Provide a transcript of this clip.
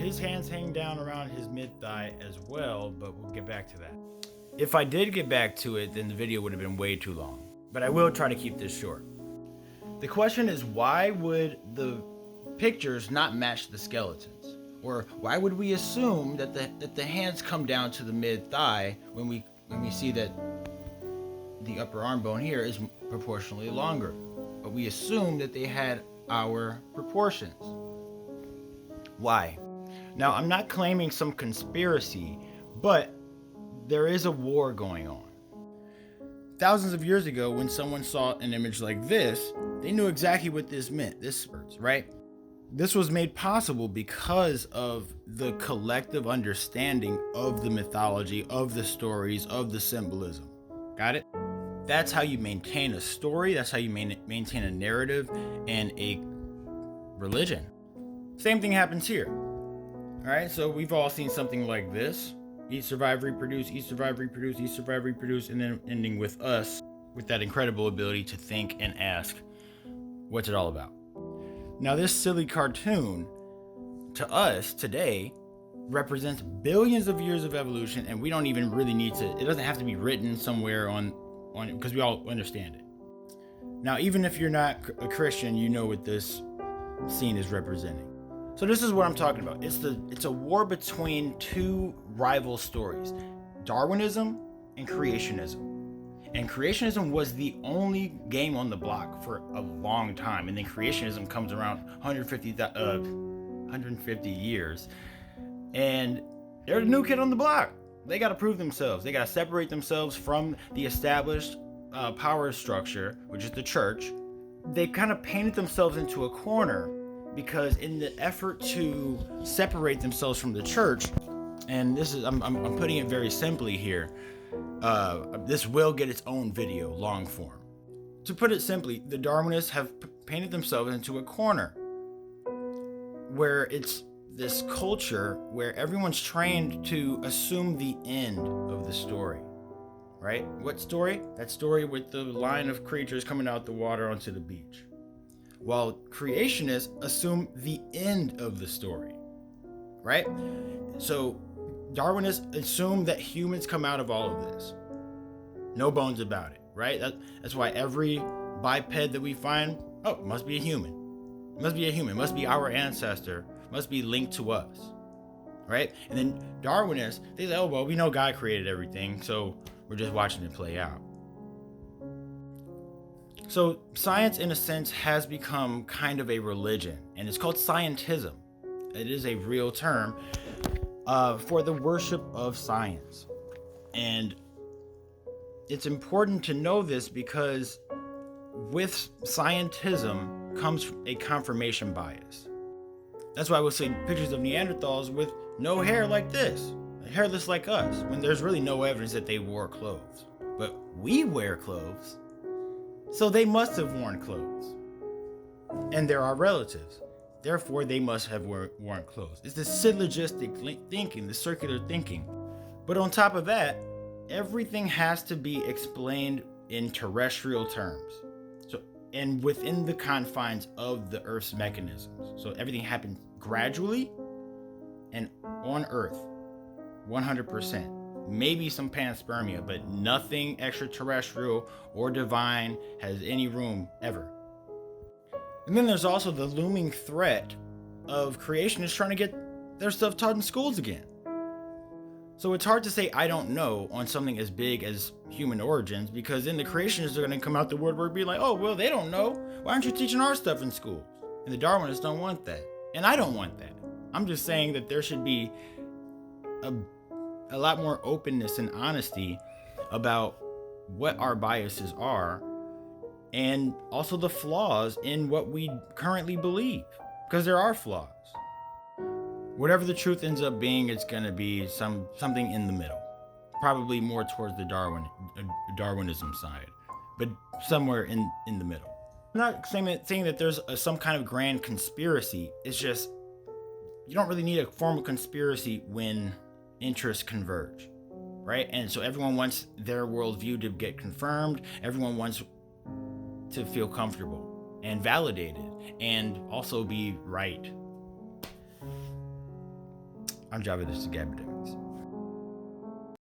his hands hang down around his mid-thigh as well, but we'll get back to that. If I did get back to it, then the video would have been way too long, but I will try to keep this short. The question is, why would the pictures not match the skeletons? Or why would we assume that the hands come down to the mid-thigh when we see that the upper arm bone here is proportionally longer? But we assume that they had our proportions. Why? Now, I'm not claiming some conspiracy, but there is a war going on. Thousands of years ago, when someone saw an image like this, they knew exactly what this meant. This hurts, right? This was made possible because of the collective understanding of the mythology, of the stories, of the symbolism. Got it? That's how you maintain a story. That's how you maintain a narrative and a religion. Same thing happens here. All right, so we've all seen something like this. Eat, survive, reproduce, eat, survive, reproduce, eat, survive, reproduce, and then ending with us with that incredible ability to think and ask, what's it all about? Now, this silly cartoon, to us today, represents billions of years of evolution, and we don't even really need to, it doesn't have to be written somewhere on it, because we all understand it. Now, even if you're not a Christian, you know what this scene is representing. So this is what I'm talking about. It's a war between two rival stories, Darwinism and creationism. And creationism was the only game on the block for a long time. And then creationism comes around 150 years. And they're the new kid on the block. They got to prove themselves. They got to separate themselves from the established power structure, which is the church. They kind of painted themselves into a corner because in the effort to separate themselves from the church, and this is, I'm putting it very simply here, this will get its own video, long form. To put it simply, the Darwinists have painted themselves into a corner where it's this culture where everyone's trained to assume the end of the story, right? What story? That story with the line of creatures coming out the water onto the beach. While creationists assume the end of the story, right? So Darwinists assume that humans come out of all of this. No bones about it, right? That's why every biped that we find, must be a human. Must be a human, must be our ancestor, must be linked to us, right? And then Darwinists, they say, we know God created everything, so we're just watching it play out. So science, in a sense, has become kind of a religion, and it's called scientism. It is a real term for the worship of science. And it's important to know this because with scientism comes a confirmation bias. That's why we'll see pictures of Neanderthals with no hair like this, hairless like us, when there's really no evidence that they wore clothes. But we wear clothes, so they must have worn clothes. And they're our relatives. Therefore, they must have worn clothes. It's the syllogistic thinking, the circular thinking. But on top of that, everything has to be explained in terrestrial terms. And within the confines of the Earth's mechanisms. So everything happens gradually and on Earth, 100%. Maybe some panspermia, but nothing extraterrestrial or divine has any room ever. And then there's also the looming threat of creationists trying to get their stuff taught in schools again. So it's hard to say I don't know on something as big as human origins, because then the creationists are going to come out the woodwork and be like, they don't know. Why aren't you teaching our stuff in schools? And the Darwinists don't want that. And I don't want that. I'm just saying that there should be a lot more openness and honesty about what our biases are, and also the flaws in what we currently believe, because there are flaws. Whatever the truth ends up being, it's going to be something in the middle, probably more towards the Darwinism side, but somewhere in the middle. I'm not saying that there's some kind of grand conspiracy. It's just you don't really need a formal conspiracy when interests converge, right? And so everyone wants their worldview to get confirmed. Everyone wants to feel comfortable and validated and also be right. I'm Java, this is Gabademics.